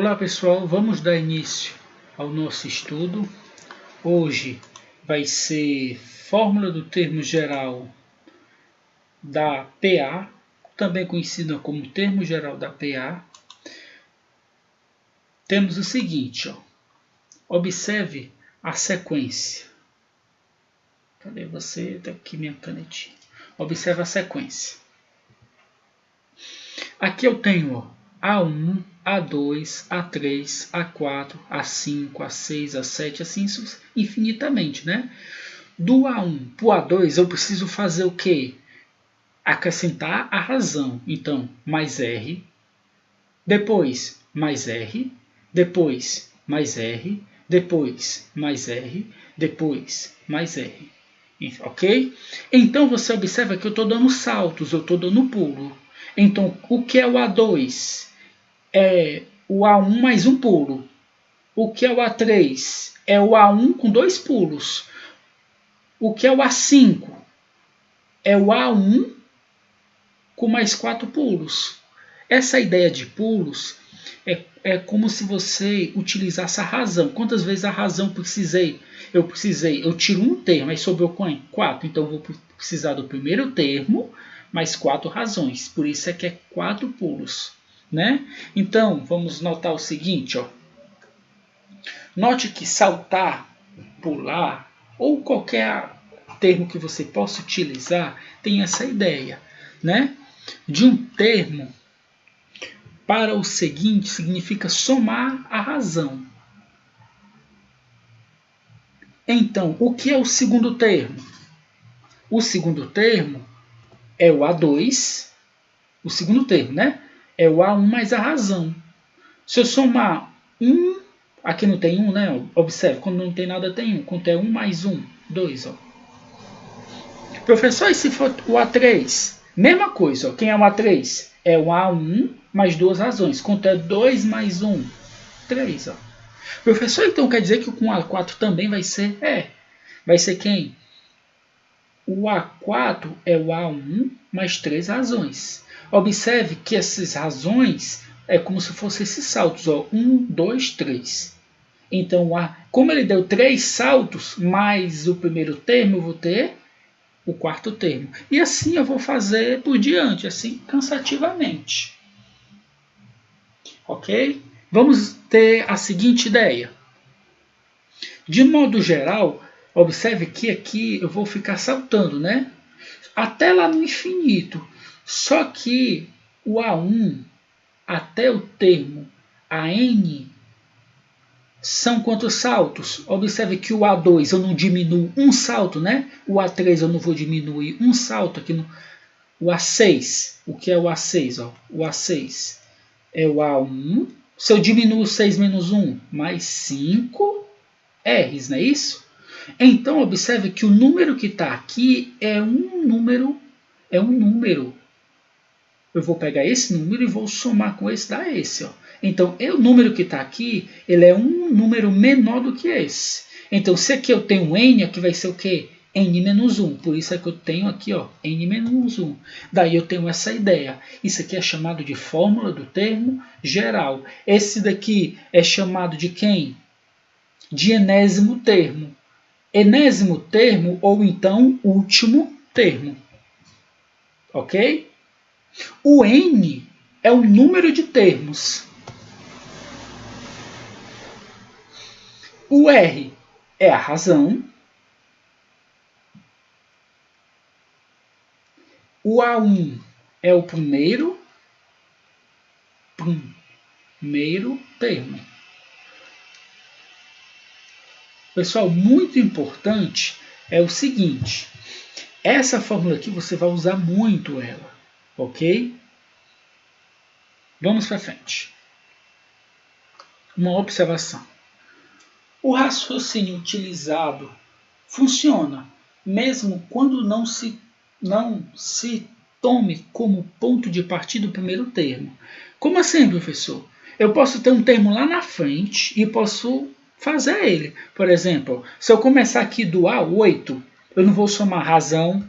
Olá pessoal, vamos dar início ao nosso estudo. Hoje vai ser fórmula do termo geral da PA, também conhecida como termo geral da PA. Temos o seguinte, observe a sequência. Cadê você? Tá aqui minha canetinha. Observe a sequência. Aqui eu tenho A1, A2, A3, A4, A5, A6, A7, assim infinitamente, né? Do A1 para o A2 eu preciso fazer o quê? Acrescentar a razão. Então, mais R, depois mais R, depois mais R, depois mais R, depois mais R. Ok? Então você observa que eu estou dando saltos, eu estou dando pulo. Então, o que é o A2? É o A1 mais um pulo. O que é o A3? É o A1 com dois pulos. O que é o A5? É o A1 com mais 4 pulos. Essa ideia de pulos é como se você utilizasse a razão. Quantas vezes a razão precisei? Eu tiro um termo, aí sobrou quanto? 4. Então eu vou precisar do primeiro termo mais 4 razões. Por isso é que é 4 pulos. Né? Então, vamos notar o seguinte. Note que saltar, pular ou qualquer termo que você possa utilizar tem essa ideia, né? De um termo para o seguinte significa somar a razão. Então, o que é o segundo termo? O segundo termo é o A2, o segundo termo, né? É o A1 mais a razão. Se eu somar 1, aqui não tem 1, né? Observe, quando não tem nada tem 1. Quando é 1 mais 1, 2, ó. Professor, e se for o A3? Mesma coisa, ó. Quem é o A3? É o A1 mais duas razões. Quanto é 2 mais 1? 3, ó. Professor, então quer dizer que com o A4 também vai ser? Vai ser quem? O A4 é o A1 mais 3 razões. Observe que essas razões é como se fossem esses saltos, ó. 1, 2, 3. Então, como ele deu 3 saltos, mais o primeiro termo, eu vou ter o quarto termo. E assim eu vou fazer por diante, assim cansativamente. Ok? Vamos ter a seguinte ideia. De modo geral, observe que aqui eu vou ficar saltando, né? Até lá no infinito. Só que o A1 até o termo AN são quantos saltos? Observe que o A2 eu não diminuo um salto, né? O A3 eu não vou diminuir um salto aqui no. O A6, o que é o A6? Ó? O A6 é o A1. Se eu diminuo 6 menos 1, mais 5 R's, não é isso? Então, observe que o número que está aqui é um número. Eu vou pegar esse número e vou somar com esse, dá esse. Ó. Então, o número que está aqui, ele é um número menor do que esse. Então, se aqui eu tenho N, aqui vai ser o quê? N menos 1. Por isso é que eu tenho aqui, ó, N menos 1. Daí eu tenho essa ideia. Isso aqui é chamado de fórmula do termo geral. Esse daqui é chamado de quem? De enésimo termo. Enésimo termo ou então último termo. Ok? O N é o número de termos. O R é a razão. O A1 é o primeiro termo. Pessoal, muito importante é o seguinte. Essa fórmula aqui você vai usar muito ela. Ok? Vamos para frente. Uma observação. O raciocínio utilizado funciona, mesmo quando não se tome como ponto de partida o primeiro termo. Como assim, professor? Eu posso ter um termo lá na frente e posso fazer ele. Por exemplo, se eu começar aqui do A8, eu não vou somar razão,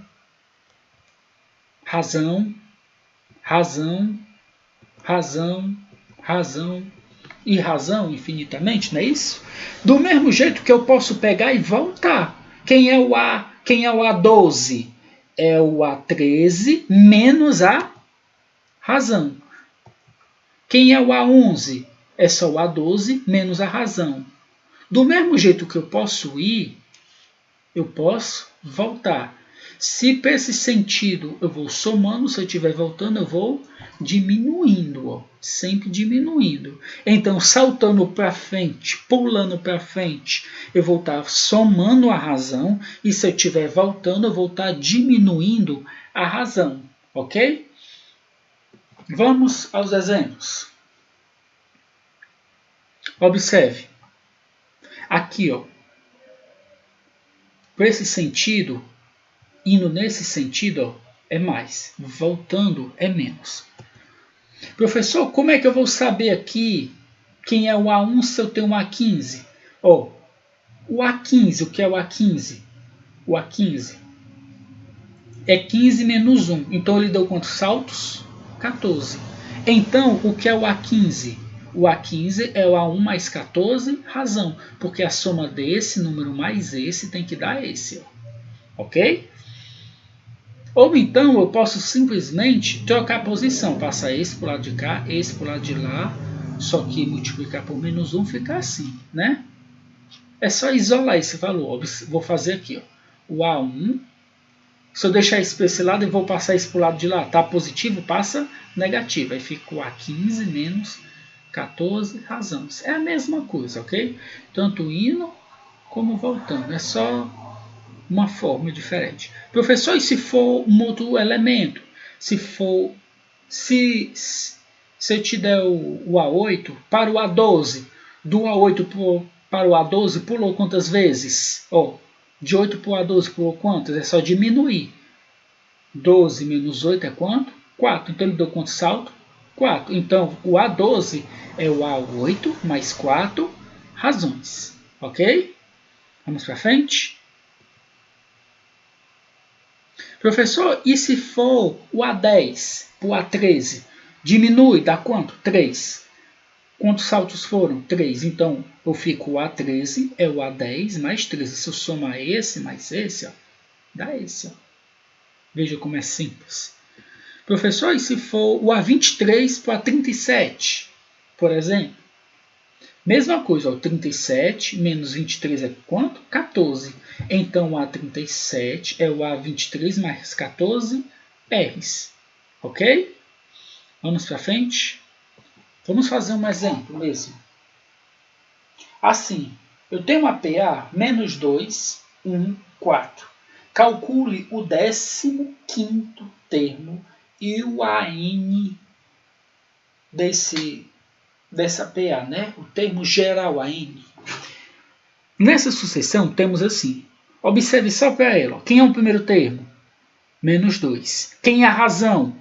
razão, razão, razão, razão e razão infinitamente, não é isso? Do mesmo jeito que eu posso pegar e voltar. Quem é o A12? É o A13 menos a razão. Quem é o A11? É só o A12 menos a razão. Do mesmo jeito que eu posso ir, eu posso voltar. Se para esse sentido eu vou somando, se eu estiver voltando, eu vou diminuindo, ó, sempre diminuindo. Então, saltando para frente, pulando para frente, eu vou estar somando a razão, e se eu estiver voltando, eu vou estar diminuindo a razão, ok? Vamos aos exemplos. Observe. Aqui, ó, para esse sentido, indo nesse sentido, ó, é mais. Voltando é menos. Professor, como é que eu vou saber aqui quem é o A1 se eu tenho um A15? Ó, o A15, o que é o A15? O A15 é 15 menos 1. Então ele deu quantos saltos? 14. Então, o que é o A15? O A15 é o A1 mais 14, razão. Porque a soma desse número mais esse tem que dar esse. Ó. Ok? Ou então eu posso simplesmente trocar a posição. Passar esse para o lado de cá, esse para o lado de lá. Só que multiplicar por menos 1 fica assim, né? É só isolar esse valor. Vou fazer aqui, ó. O A1. Se eu deixar isso para esse lado e vou passar isso para o lado de lá, tá positivo, passa negativo. Aí fica o A15 menos 14 razões. É a mesma coisa, ok? Tanto indo como voltando. É só uma forma diferente. Professor, e se for um outro elemento? Se eu te der o A8 para o A12, do A8 para o A12 pulou quantas vezes? Oh, de 8 para o A12 pulou quantas? É só diminuir. 12 menos 8 é quanto? 4. Então ele deu quanto salto? 4. Então o A12 é o A8 mais 4 razões. Ok? Vamos para frente? Professor, e se for o A10 para o A13? Diminui, dá quanto? 3. Quantos saltos foram? 3. Então, eu fico o A13 é o A10 mais 13. Se eu somar esse mais esse, ó, dá esse. Ó. Veja como é simples. Professor, e se for o A23 para o A37, por exemplo? Mesma coisa, ó, 37 menos 23 é quanto? 14. Então, o A37 é o A23 mais 14 R's. Ok? Vamos para frente? Vamos fazer um exemplo mesmo. Assim, eu tenho uma PA menos 2, 1, 4. Calcule o 15º termo e o AN dessa PA, né? O termo geral AN. Nessa sucessão temos assim, observe só para ela, quem é o primeiro termo? Menos 2. Quem é a razão?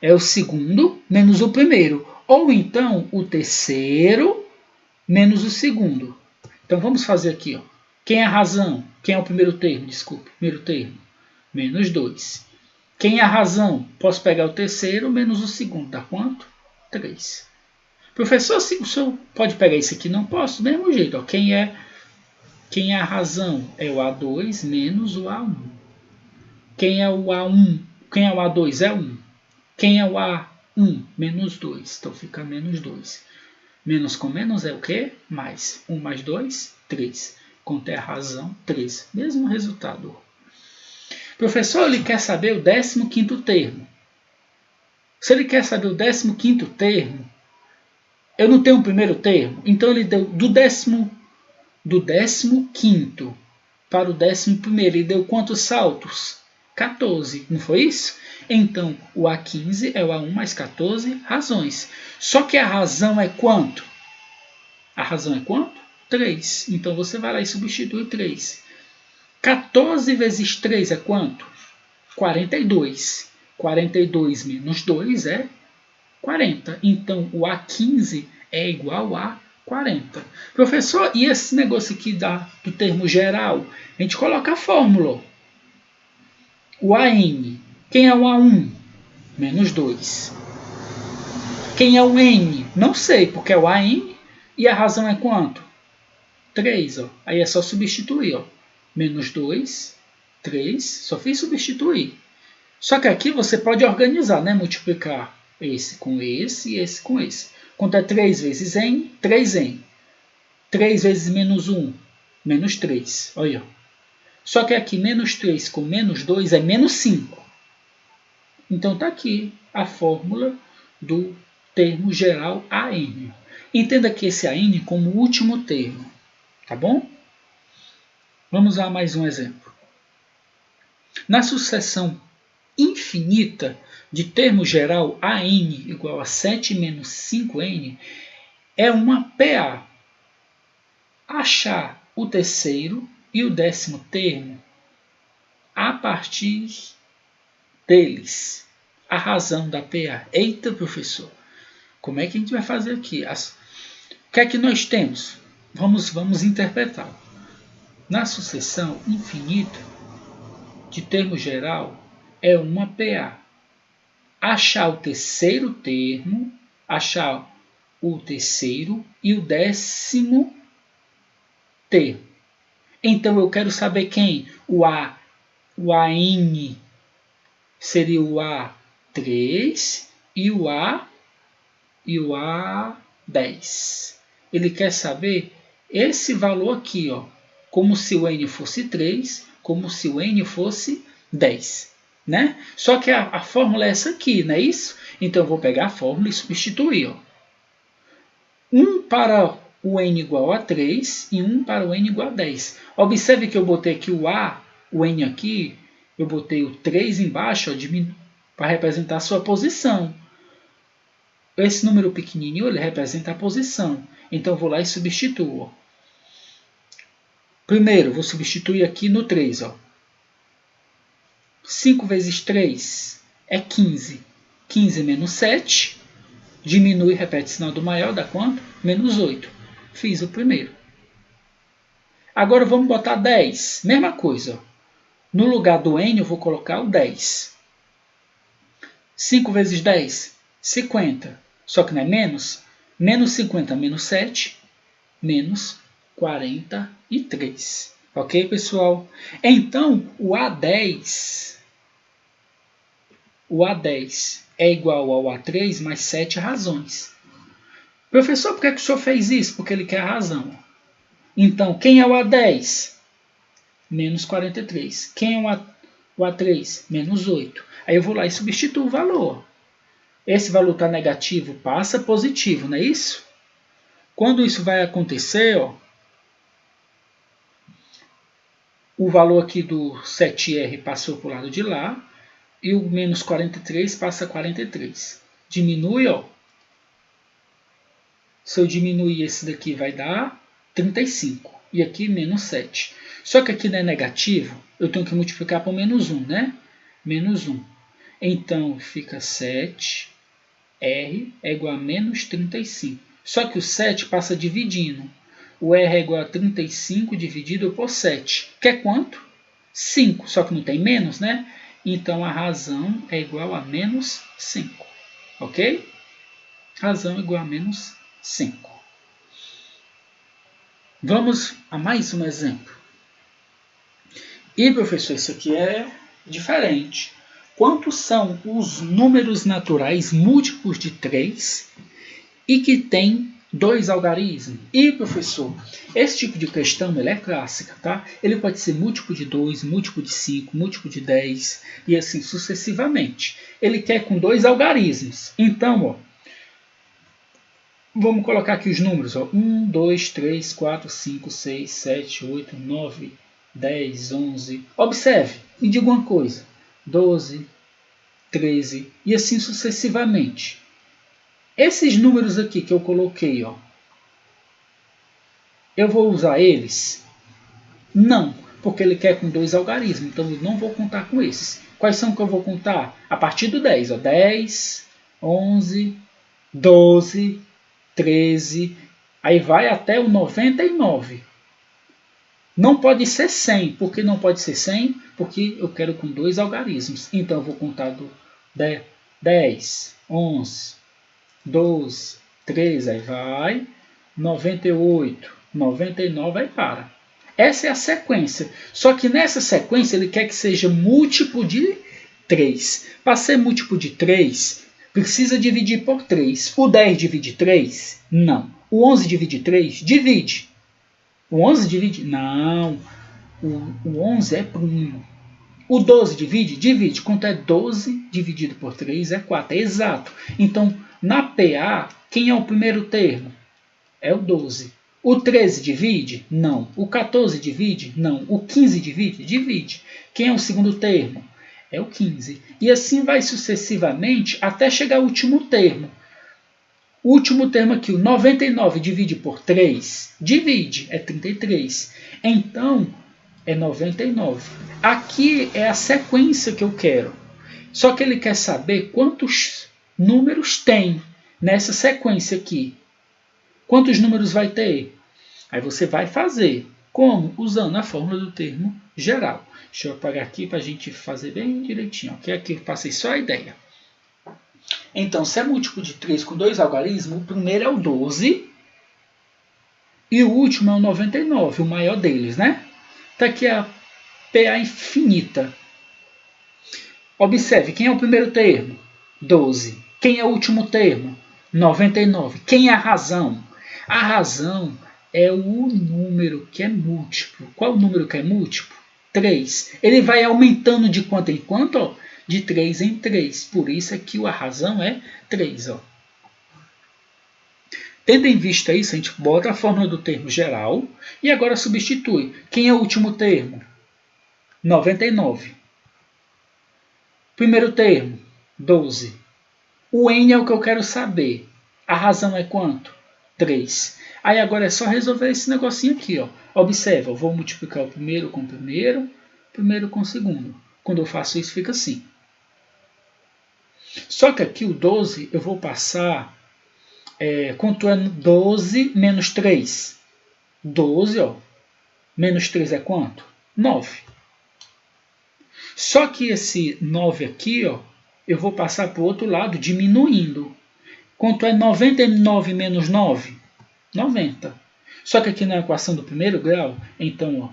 É o segundo menos o primeiro, ou então o terceiro menos o segundo. Então vamos fazer aqui, ó. Quem é a razão? Quem é o primeiro termo? Desculpe, primeiro termo. Menos 2. Quem é a razão? Posso pegar o terceiro menos o segundo. Dá quanto? 3. Professor, o senhor pode pegar isso aqui? Não posso, do mesmo jeito. Ó. Quem é a razão? É o A2 menos o A1. Quem é o A1? Quem é o A2? É 1. Quem é o A1? Menos 2. Então fica menos 2. Menos com menos é o quê? Mais. 1 mais 2, 3. Quanto é a razão? 3. Mesmo resultado. Professor, ele quer saber o 15º termo. Se ele quer saber o 15º termo, eu não tenho o primeiro termo. Então ele deu do 15º para o 11º. Ele deu quantos saltos? 14. Não foi isso? Então, o A15 é o A1 mais 14 razões. Só que a razão é quanto? A razão é quanto? 3. Então, você vai lá e substitui 3. 14 vezes 3 é quanto? 42. 42 menos 2 é 40. Então, o A15 é igual a 40. Professor, e esse negócio aqui do termo geral? A gente coloca a fórmula. O AN. Quem é o A1? Menos 2. Quem é o N? Não sei, porque é o AN E a razão é quanto? 3. Ó. Aí é só substituir. Ó. Menos 2, 3, só fiz substituir. Só que aqui você pode organizar, né? Multiplicar esse com esse e esse com esse. Quanto é 3 vezes n? 3n. 3 vezes menos 1, menos 3. Olha. Só que aqui menos 3 com menos 2 é menos 5. Então está aqui a fórmula do termo geral AN. Entenda que esse AN como último termo. Tá bom? Vamos a mais um exemplo. Na sucessão infinita de termo geral AN igual a 7 menos 5n é uma PA. Achar o terceiro e o 10º termo a partir deles. A razão da PA. Eita, professor, como é que a gente vai fazer aqui? O que é que nós temos? Vamos interpretar. Na sucessão infinita de termo geral é uma PA. Achar o terceiro termo, achar o terceiro e o 10º termo. Então eu quero saber quem? O AN seria o A3 e o A10. Ele quer saber esse valor aqui, ó, como se o N fosse 3, como se o N fosse 10. Né? Só que a fórmula é essa aqui, não é isso? Então eu vou pegar a fórmula e substituir. Ó. 1 para o N igual a 3 e 1 para o N igual a 10. Observe que eu botei aqui o A, o N aqui, eu botei o 3 embaixo para representar a sua posição. Esse número pequenininho ele representa a posição. Então eu vou lá e substituo. Ó. Primeiro, vou substituir aqui no 3. Ó. 5 vezes 3 é 15. 15 menos 7. Diminui, repete sinal do maior, dá quanto? Menos 8. Fiz o primeiro. Agora vamos botar 10. Mesma coisa. No lugar do N eu vou colocar o 10. 5 vezes 10, 50. Só que não é menos? Menos 50 menos 7, menos 43. Ok, pessoal? Então, o A10 é igual ao A3 mais 7 razões. Professor, por que o senhor fez isso? Porque ele quer a razão. Então, quem é o A10? Menos 43. Quem é o A3? Menos 8. Aí eu vou lá e substituo o valor. Esse valor está negativo, passa positivo, não é isso? Quando isso vai acontecer, ó, o valor aqui do 7R passou para o lado de lá e o menos 43 passa a 43. Diminui, ó. Se eu diminuir esse daqui vai dar 35. E aqui menos 7. Só que aqui não é negativo, eu tenho que multiplicar por menos 1, né? Menos 1. Então fica 7. R é igual a menos 35. Só que o 7 passa dividindo. O R é igual a 35 dividido por 7. Que é quanto? 5. Só que não tem menos, né? Então a razão é igual a menos 5. Ok? Razão é igual a menos 5. Vamos a mais um exemplo. E, professor, isso aqui é diferente. Quantos são os números naturais múltiplos de 3 e que tem 2 algarismos? E, professor, esse tipo de questão ele é clássica, tá? Ele pode ser múltiplo de 2, múltiplo de 5, múltiplo de 10 e assim sucessivamente. Ele quer com 2 algarismos. Então, ó, vamos colocar aqui os números. Ó. 1, 2, 3, 4, 5, 6, 7, 8, 9, 10, 11. Observe, me diga uma coisa. 12, 13 e assim sucessivamente. Esses números aqui que eu coloquei, ó, eu vou usar eles? Não, porque ele quer com 2 algarismos, então eu não vou contar com esses. Quais são que eu vou contar? A partir do 10, ó, 10, 11, 12, 13, aí vai até o 99. Não pode ser 100. Por que não pode ser 100? Porque eu quero com 2 algarismos. Então eu vou contar do 10, 11, 12, 13, aí vai, 98, 99, aí para. Essa é a sequência. Só que nessa sequência ele quer que seja múltiplo de 3. Para ser múltiplo de 3, precisa dividir por 3. O 10 divide 3? Não. O 11 divide 3? Divide. O 11 divide? Não. O 11 é primo. O 12 divide? Divide. Quanto é 12 dividido por 3? É 4. É exato. Então, na PA, quem é o primeiro termo? É o 12. O 13 divide? Não. O 14 divide? Não. O 15 divide? Divide. Quem é o segundo termo? É o 15. E assim vai sucessivamente até chegar ao último termo. O último termo aqui, o 99 divide por 3? Divide. É 33. Então, é 99. Aqui é a sequência que eu quero. Só que ele quer saber quantos números tem nessa sequência aqui. Quantos números vai ter? Aí você vai fazer. Como? Usando a fórmula do termo geral. Deixa eu apagar aqui para a gente fazer bem direitinho. Okay? Aqui eu passei só a ideia. Então, se é múltiplo de 3 com dois algarismos, o primeiro é o 12 e o último é o 99, o maior deles, né? Está aqui a PA infinita. Observe, quem é o primeiro termo? 12. Quem é o último termo? 99. Quem é a razão? A razão é o número que é múltiplo. Qual o número que é múltiplo? 3. Ele vai aumentando de quanto em quanto? Ó? De 3 em 3. Por isso é que a razão é 3. Ó. Tendo em vista isso, a gente bota a fórmula do termo geral e agora substitui. Quem é o último termo? 99. Primeiro termo, 12. O n é o que eu quero saber. A razão é quanto? 3. Aí agora é só resolver esse negocinho aqui. Ó. Observa, eu vou multiplicar o primeiro com o primeiro com o segundo. Quando eu faço isso, fica assim. Só que aqui o 12 eu vou passar... quanto é 12 menos 3? 12, ó. Menos 3 é quanto? 9. Só que esse 9 aqui, ó, eu vou passar para o outro lado, diminuindo. Quanto é 99 menos 9? 90. Só que aqui na equação do primeiro grau, então, ó,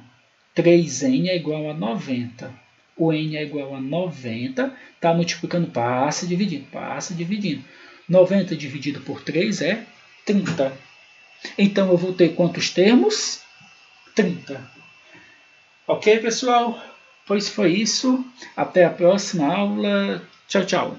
3n é igual a 90. O n é igual a 90, está multiplicando, passa dividindo, passa dividindo. 90 dividido por 3 é 30. Então, eu vou ter quantos termos? 30. Ok, pessoal? Pois foi isso. Até a próxima aula. Tchau, tchau.